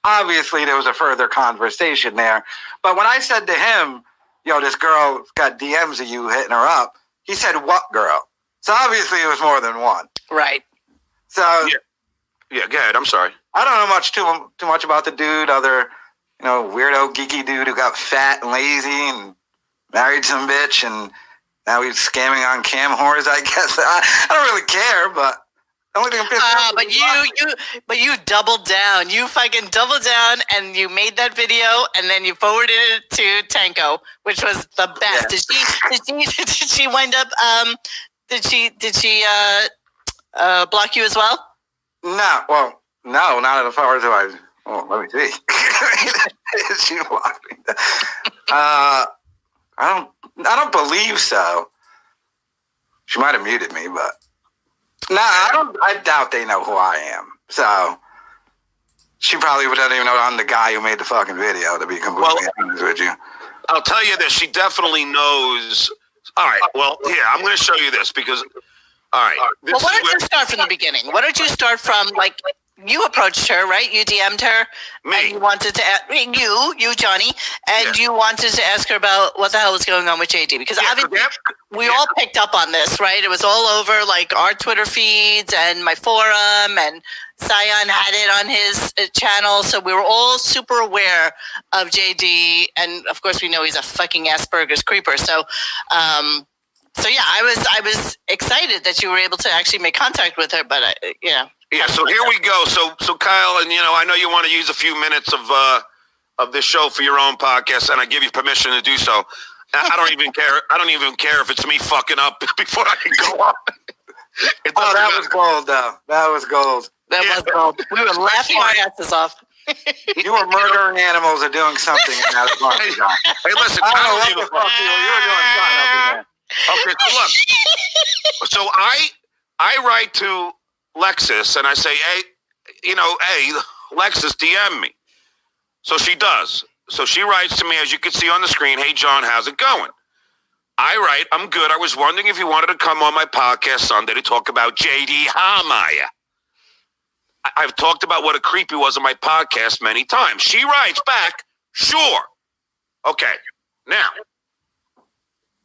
Obviously, there was a further conversation there. But when I said to him, this girl's got DMs of you hitting her up, he said, what girl? So obviously it was more than one. Right. So yeah, go ahead. I'm sorry. I don't know too much about the dude, other, weirdo geeky dude who got fat and lazy and married some bitch and now he's scamming on cam whores, I guess. I don't really care, but the only thing but you doubled down. You fucking doubled down and you made that video and then you forwarded it to Tanko, which was the best. Yeah. Did she wind up did she block you as well? No, well, no, not as far as let me see. She blocked me. I don't believe so. She might have muted me, but no, I doubt they know who I am. So she probably doesn't even know I'm the guy who made the fucking video, to be completely honest with you. I'll tell you this, she definitely knows. All right, well, here, I'm going to show you this because, all right. Well, why don't you start from the beginning? Why don't you start from, you approached her, right? You DM'd her. Me. And you wanted to you, Johnny, and you wanted to ask her about what the hell was going on with JD. Because obviously we all picked up on this, right? It was all over our Twitter feeds and my forum, and Sion had it on his channel. So we were all super aware of JD. And of course we know he's a fucking Asperger's creeper. So, I was excited that you were able to actually make contact with her, but Yeah, so here we go. So Kyle, and I know you want to use a few minutes of this show for your own podcast, and I give you permission to do so. I don't even care. I don't even care if it's me fucking up before I can go on. That was gold, though. That was gold. That was gold. We were laughing our asses off. You were murdering animals or doing something in that apartment. Hey, listen, I don't know what the fuck you were doing fine over there. Okay, so look. So I write to Lexus and I say, hey, Lexus, DM me. So she does. So she writes to me, as you can see on the screen, hey, John, how's it going? I write, I'm good. I was wondering if you wanted to come on my podcast Sunday to talk about JD Harmeyer. I've talked about what a creep he was on my podcast many times. She writes back, sure. Okay, now,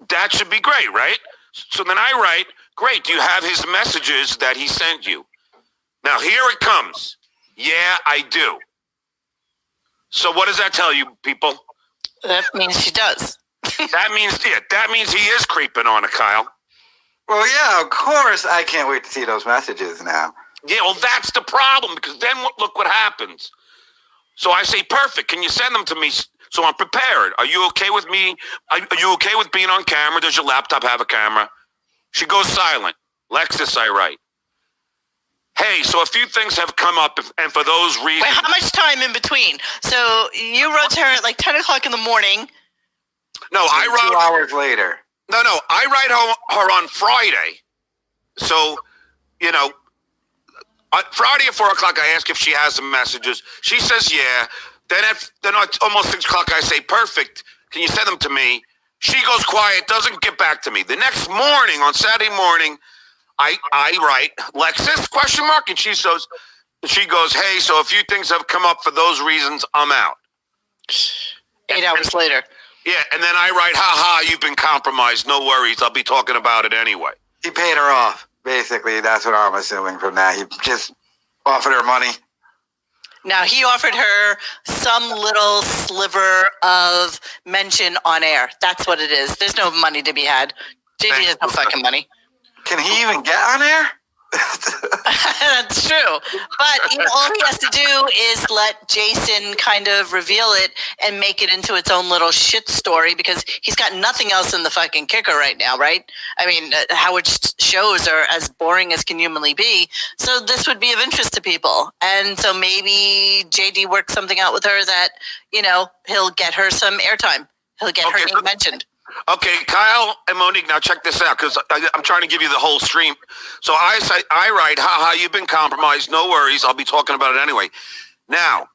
that should be great, right? So then I write, great, do you have his messages that he sent you? Now, here it comes. Yeah, I do. So what does that tell you, people? That means she does. That means he is creeping on it, Kyle. Well, yeah, of course. I can't wait to see those messages now. Yeah, well, that's the problem, because then look what happens. So I say, perfect. Can you send them to me so I'm prepared? Are you okay with me? Are you okay with being on camera? Does your laptop have a camera? She goes silent. Lexus, I write. Hey, so a few things have come up, and for those reasons... Wait, how much time in between? So you wrote to her at 10 o'clock in the morning. No, I wrote... 2 hours later. No, I write her on Friday. So, on Friday at 4 o'clock, I ask if she has some messages. She says, yeah. Then at almost 6 o'clock, I say, perfect. Can you send them to me? She goes quiet, doesn't get back to me. The next morning, on Saturday morning, I write, Lexus, ? And she goes, hey, so a few things have come up. For those reasons, I'm out. 8 hours later. Yeah, and then I write, you've been compromised. No worries. I'll be talking about it anyway. He paid her off. Basically, that's what I'm assuming from that. He just offered her money. Now, he offered her some little sliver of mention on air. That's what it is. There's no money to be had. JD has no fucking money. Can he even get on air? That's true. But all he has to do is let Jason kind of reveal it and make it into its own little shit story, because he's got nothing else in the fucking kicker right now, right? I mean, Howard's shows are as boring as can humanly be. So this would be of interest to people. And so maybe JD works something out with her that, he'll get her some airtime. He'll get her name mentioned. Okay, Kyle and Monique, now check this out, because I'm trying to give you the whole stream. So I write, you've been compromised. No worries. I'll be talking about it anyway. Now,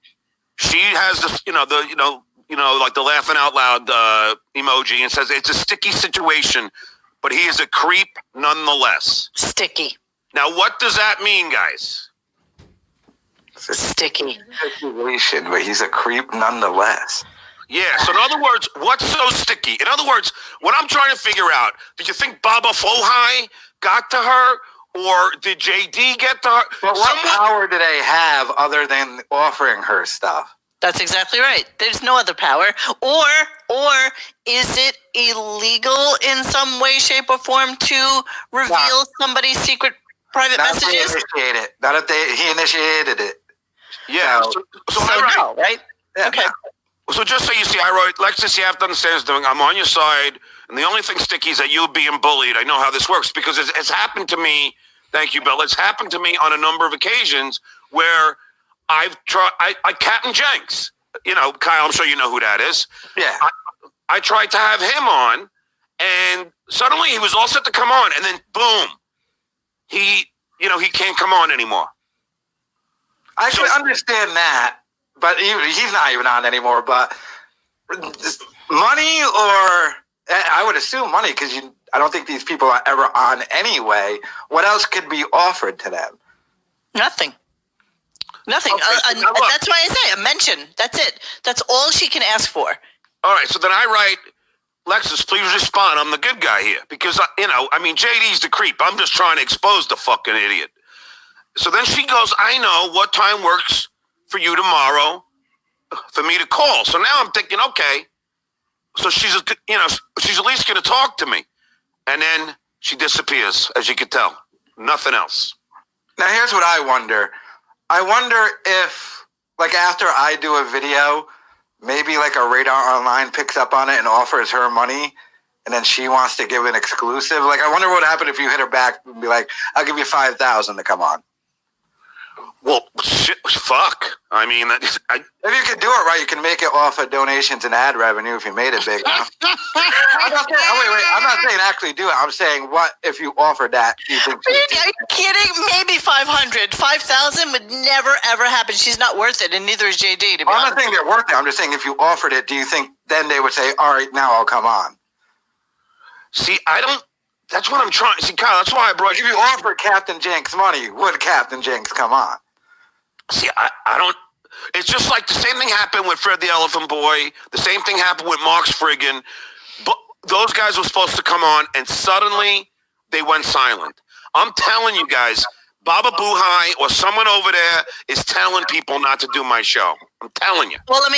she has this, like the laughing out loud emoji, and says it's a sticky situation, but he is a creep nonetheless. Sticky. Now, what does that mean, guys? Sticky. Situation, but he's a creep nonetheless. Yeah, so in other words, what's so sticky? In other words, what I'm trying to figure out, did you think Baba Fohai got to her? Or did JD get to her? But what power do they have other than offering her stuff? That's exactly right. There's no other power. Or is it illegal in some way, shape, or form to reveal somebody's secret private messages? Not if he initiated it. Yeah. So no, right? Yeah, okay. no. So just so you see, I wrote, Lexus, you have to understand this doing. I'm on your side, and the only thing sticky is that you being bullied. I know how this works because it's happened to me. Thank you, Bill. It's happened to me on a number of occasions where I've tried. Captain Jenks, Kyle. I'm sure you know who that is. Yeah. I tried to have him on, and suddenly he was all set to come on, and then boom, he can't come on anymore. I can understand that, but he's not even on anymore. But money, or I would assume money, because I don't think these people are ever on anyway. What else could be offered to them? Nothing. Nothing. Okay, that's why I say a mention. That's it. That's all she can ask for. All right, so then I write, Lexus, please respond. I'm the good guy here. Because, JD's the creep. I'm just trying to expose the fucking idiot. So then she goes, I know what time works for you tomorrow for me to call. So now I'm thinking, okay, so she's at least going to talk to me. And then she disappears, as you can tell. Nothing else. Now, here's what I wonder. I wonder if, after I do a video, maybe a Radar Online picks up on it and offers her money, and then she wants to give an exclusive. I wonder what would happen if you hit her back and be like, I'll give you $5,000 to come on. Well, shit, fuck. I mean, if you could do it right, you can make it off of donations and ad revenue if you made it big. Huh? I'm not saying actually do it. I'm saying, what if you offered that? Are you kidding? Maybe 500. 5,000 would never, ever happen. She's not worth it, and neither is JD, to be honest. I'm not saying they're worth it. I'm just saying if you offered it, do you think then they would say, all right, now I'll come on? See, I don't. That's what I'm trying. See, Kyle, that's why I brought you. If you offered Captain Jenks money, would Captain Jenks come on? See, I don't. It's just like the same thing happened with Fred the Elephant Boy. The same thing happened with Mark's Friggin. But those guys were supposed to come on, and suddenly they went silent. I'm telling you guys, Baba Buhai or someone over there is telling people not to do my show. I'm telling you. Well, let me